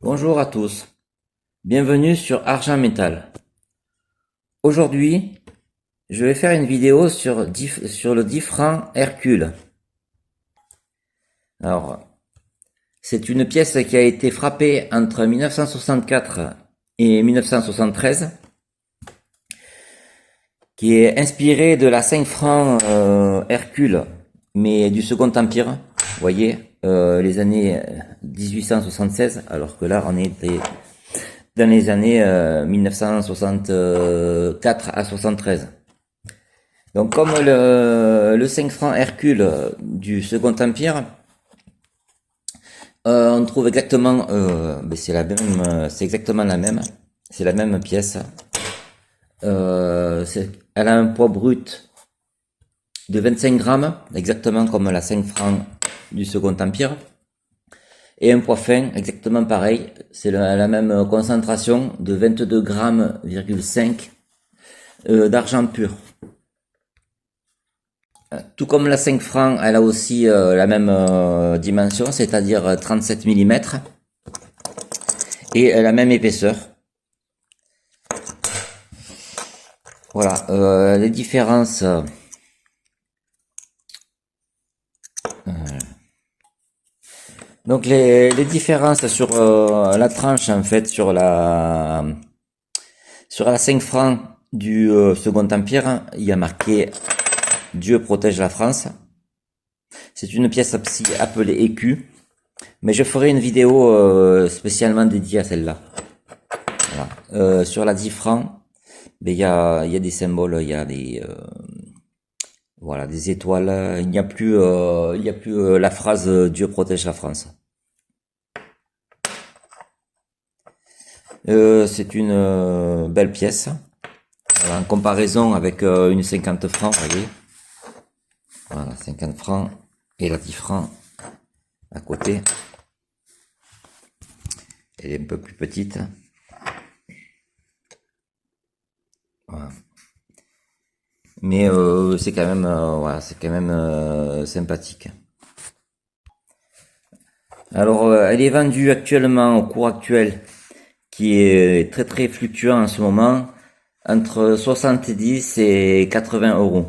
Bonjour à tous, bienvenue sur Argent Métal. Aujourd'hui, je vais faire une vidéo sur le 10 francs Hercule. Alors, c'est une pièce qui a été frappée entre 1964 et 1973, qui est inspirée de la 5 francs Hercule, mais du Second Empire. Vous voyez, les années 1876, alors que là, on est dans les années 1964 à 73. Donc comme le 5 francs Hercule du Second Empire, on trouve exactement, c'est exactement la même, c'est la même pièce. Elle a un poids brut de 25 grammes, exactement comme la 5 francs du Second Empire. Et un poids fin, exactement pareil, c'est la même concentration de 22 grammes,5 d'argent pur. Tout comme la 5 francs, elle a aussi la même dimension, c'est-à-dire 37 mm, et la même épaisseur. Voilà, les différences. Donc les différences sur la tranche, en fait, sur la 5 francs du Second Empire, il y a marqué Dieu protège la France. C'est une pièce appelée écu, mais je ferai une vidéo spécialement dédiée à celle-là. Voilà. Sur la 10 francs, il y a des symboles, il y a voilà, des étoiles. Il n'y a plus la phrase Dieu protège la France. C'est une belle pièce. Voilà, en comparaison avec une 50 francs, vous voyez. Voilà, 50 francs et la 10 francs à côté. Elle est un peu plus petite. Voilà. Mais c'est quand même, voilà, c'est quand même sympathique. Alors, elle est vendue actuellement au cours actuel, qui est très très fluctuant en ce moment, entre 70 et 80 euros.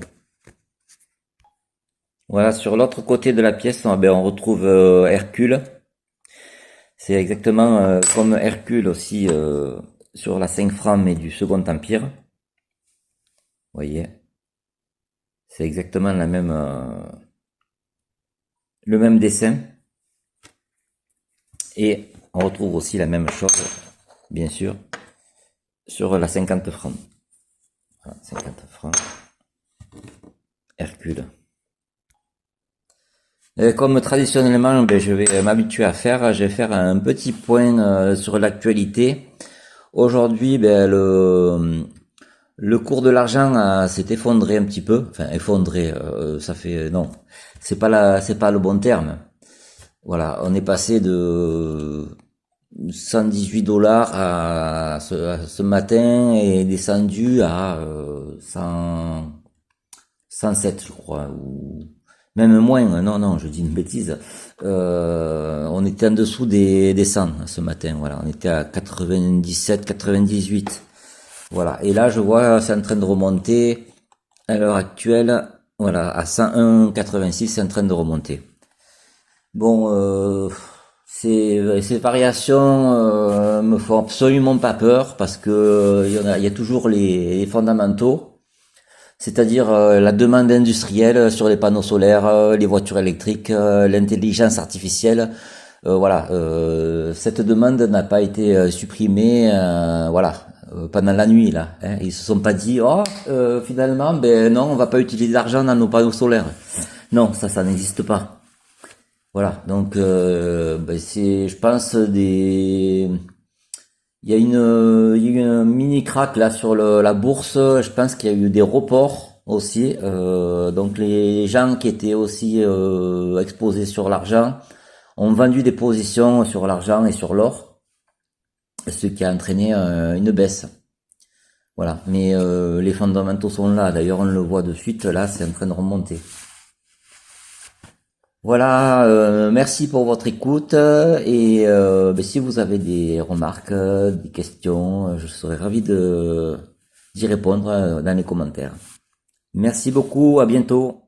Voilà, sur l'autre côté de la pièce, on retrouve Hercule. C'est exactement comme Hercule aussi sur la 5 francs, mais du Second Empire. Vous voyez, c'est exactement le même dessin. Et on retrouve aussi la même chose, bien sûr, sur la 50 francs. Voilà, 50 francs, Hercule. Et comme traditionnellement, je vais m'habituer à faire, je vais faire un petit point sur l'actualité. Aujourd'hui, le cours de l'argent s'est effondré un petit peu. Enfin, effondré, ça fait non, c'est pas le bon terme. Voilà, on est passé de 118 dollars à ce matin et descendu à 107, je crois, ou même moins. Non, je dis une bêtise. On était en dessous des 100 ce matin. Voilà, on était à 97, 98. Voilà, et là je vois c'est en train de remonter à l'heure actuelle. Voilà, à 101,86, c'est en train de remonter. Bon, ces variations me font absolument pas peur parce que il y a toujours les fondamentaux, c'est-à-dire la demande industrielle sur les panneaux solaires, les voitures électriques, l'intelligence artificielle. Voilà, cette demande n'a pas été supprimée, voilà, pendant la nuit là. Hein. Ils se sont pas dit, oh, finalement, ben non, on va pas utiliser d'argent dans nos panneaux solaires. Non, ça n'existe pas. Voilà, donc c'est, je pense, il y a eu un mini crack là sur la bourse. Je pense qu'il y a eu des reports aussi. Donc les gens qui étaient aussi exposés sur l'argent ont vendu des positions sur l'argent et sur l'or, ce qui a entraîné une baisse. Voilà, mais les fondamentaux sont là. D'ailleurs, on le voit de suite. Là, c'est en train de remonter. Voilà, merci pour votre écoute et ben, si vous avez des remarques, des questions, je serais ravi de d'y répondre dans les commentaires. Merci beaucoup, à bientôt.